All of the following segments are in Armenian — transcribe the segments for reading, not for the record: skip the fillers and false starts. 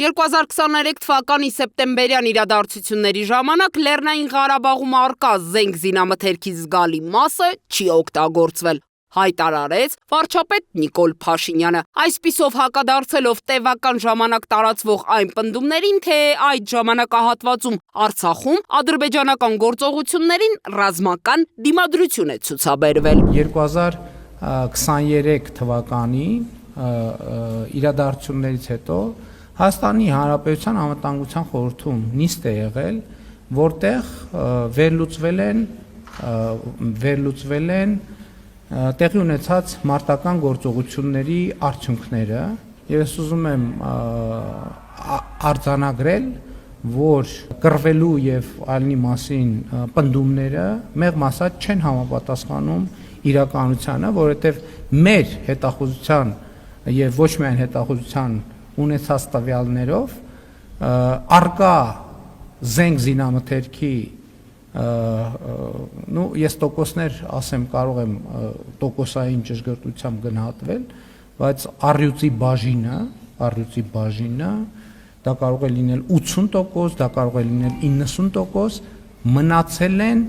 2023 թվականի սեպտեմբերյան իրադարձությունների ժամանակ Լեռնային Ղարաբաղում առկա զենք զինամթերքի զգալի մասը չի օգտագործվել, հայտարարեց վարչապետ Նիկոլ Փաշինյանը, այսպիսով հակադարձելով տևական ժամանակ տարածվող այն պնդումներին, թե այդ ժամանակահատվածում Արցախում ադրբեջանական գործողություններին ռազմական դիմադրություն է ցուցաբերվել։ 2023 թվականի իրադարձություններից հետո Հայաստանի Հանրապետության Անվտանգության խորհրդում նիստ է եղել, որտեղ վերլուծվել են տեղի ունեցած մարտական գործողությունների արդյունքները, եւ ես ուզում եմ արձանագրել, որ կռվելու եւ այլնի մասին պնդումները մեղմ ասած չեն համապատասխանում իրականությանը, որովհետեւ մեր հետախուզության եւ ոչ միայն հետախուզության ունեցած տվյալներով արկա զենք զինամթերքի ես տոկոսներ ասեմ կարող եմ տոկոսային ճշգրտությամբ գնահատվել, բայց առյուծի բաժինը դա կարող է լինել 80%, դա կարող է լինել 90%, մնացել են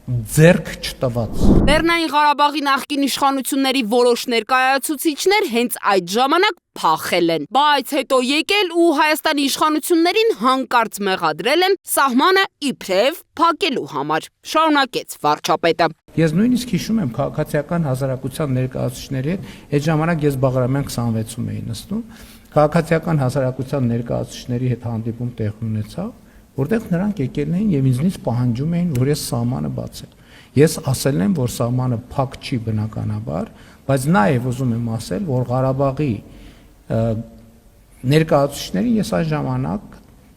ձեռք չտված։ Լեռնային Ղարաբաղի նախկին իշխանությունների որոշ ներկայացուցիչներ հենց այդ ժամանակ փախել են, բայց հետո եկել ու Հայաստանի իշխանություններին հանկարծ մեղադրել են սահմանը իբրև փակելու համար, շարունակեց վարչապետը։ Ես նույնիսկ հիշում եմ քաղաքացիական հասարակության ներկայացուցիչների հետ, այդ ժամանակ ես Բաղրամյան 26-ում էի նստում, քաղաքացիական հասարակության ներկայացուցիչների հետ հանդիպում տեղի ունեցավ, որտեղ նրանք եկել էին եւ ինձնից պահանջում էին, որ ես սահմանը բացեմ։ Ես ասել եմ, որ սահմանը փակ չի բնականաբար, բայց նաեւ ուզում եմ ասել, որ Ղարաբաղի ներկայացուցիչներին ես այս ժամանակ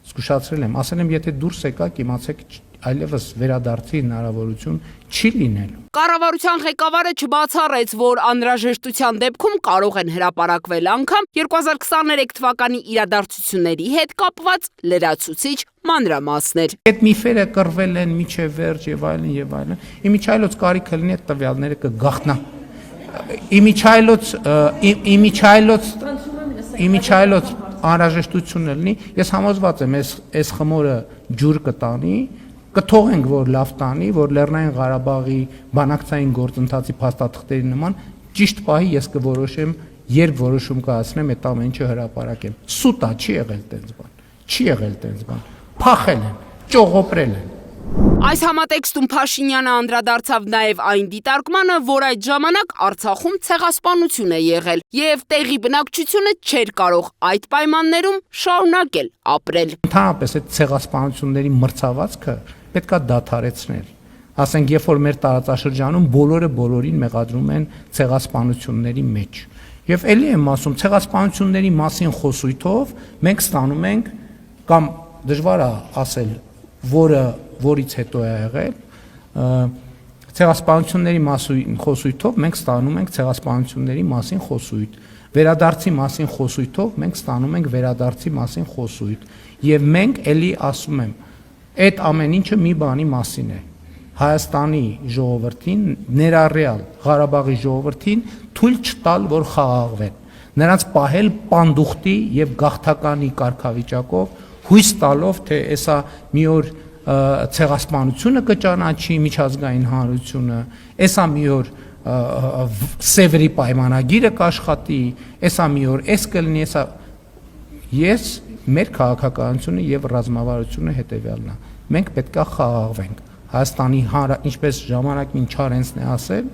զգուշացրել եմ, ասել եմ, եթե դուրս եկաք, իմացեք այլևս վերադարձի հնարավորություն չի լինելու։ Կառավարության ղեկավարը չբացառեց, որ անհրաժեշտության դեպքում կարող են հրապարակվել անգամ 2023 թվականի իրադարձությունների հետ կապված լրացուցիչ մանրամասներ։ Այդ միֆերը կռվել են միջև վերջ եւ այլն եւ այլն։ Իմիջայլոց կարիքը լինի այդ տվյալները կգաղտնա։ Իմիջայլոց անհրաժեշտությունը լինի, ես համոզված եմ, այս խմորը ջուր կտանի, կթողենք, որ լավ տանի, որ Լեռնային Ղարաբաղի բանակցային գործընթացի փաստաթղթերի նման ճիշտ պահի ես կորոշեմ, երբ որոշում կայացնեմ, այդ ամեն ինչը հրապարակեմ։ Սուտ է, չի եղել տենց բան։ Փախել են, ճողոպրել են։ Այս համատեքստում Փաշինյանը անդրադարձավ նաև այն դիտարկմանը, որ այդ ժամանակ Արցախում ցեղասպանություն է եղել եւ տեղի բնակչությունը չէր կարող այդ պայմաններում շարունակել ապրել։ Ընդհանրապես այդ ցեղասպանությունների մրցավազքը պետքա դադարեցնել։ Ասենք, երբ որ մեր տարածաշրջանում բոլորը բոլորին մեղադրում են ցեղասպանությունների մեջ։ Եվ ելի եմ ասում, ցեղասպանությունների մասին խոսույթով մենք ստանում ենք կամ դժվար է ասել, որից հետո է եղել, ցեղասպանությունների մասին խոսույթով մենք ստանում ենք ցեղասպանությունների մասին խոսույթ, վերադարձի մասին խոսույթով մենք ստանում ենք վերադարձի մասին խոսույթ, եւ մենք ելի ասում եմ, այդ ամեն ինչը մի բանի մասին է, Հայաստանի ժողովրդին, ներառյալ Ղարաբաղի ժողովրդին թույլ չտալ, որ խաղաղվեն, նրանց պահել պանդուխտի եւ գաղթականի կարգավիճակով, հույս տալով, թե էսա մի օր ցեղասպանությունը կճանաչի միջազգային հանրությունը, էսա մի օր Սևերի պայմանագիրը կաշխատի, էսա մի օր էս կլինի, էսա ես մեր քաղաքականությունը եւ ռազմավարությունը հետեւյալն է։ Մենք պետք է խաղաղվենք։ Հայաստանի ինչպես ժամանակին Չարենցն է ասել,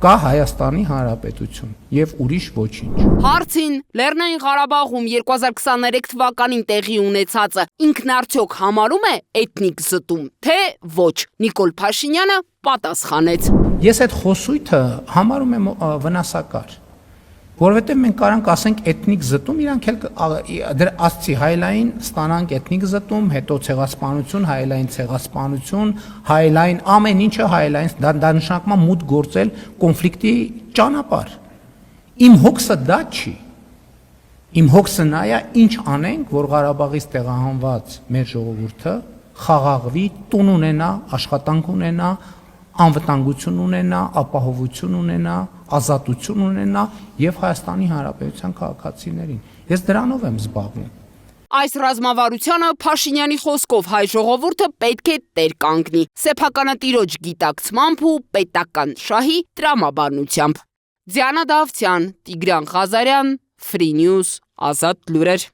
կա Հայաստանի Հանրապետություն եւ ուրիշ ոչինչ։ Հարցին Լեռնային Ղարաբաղում 2023 թվականին տեղի ունեցածը ինքն արդյոք համարում է էթնիկ զտում, թե ոչ, Նիկոլ Փաշինյանը պատասխանեց. Ես այդ խոսույթը համարում եմ վնասակար, որովհետեւ մենք կարանք ասենք էթնիկ զտում, իրանք էլ ասցի հայլային ստանանք էթնիկ զտում, հետո ցեղասպանություն, հայլային ցեղասպանություն, հայլային ամեն ինչը հայլային, դա նշանակում է մուտք գործել կոնֆլիկտի ճանապարհ։ Իմ հոգսը դա չի։ Իմ հոգսը նա է, ինչ անենք, որ Ղարաբաղից տեղահանված մեր ժողովուրդը խաղաղվի, տուն ունենա, աշխատանք ունենա, անվտանգություն ունենա, ապահովություն ունենա, ազատություն ունենա եւ Հայաստանի Հանրապետության քաղաքացիներին։ Ես դրանով եմ զբաղվում։ Այս ռազմավարությանը Փաշինյանի խոսքով հայ ժողովուրդը պետք է տեր կանգնի սեփականատիրոջ գիտակցմամբ ու պետական շահի տրամաբանությամբ։ Դիանա Դավթյան, Տիգրան Ղազարյան, Free News, Ազատ լուրեր։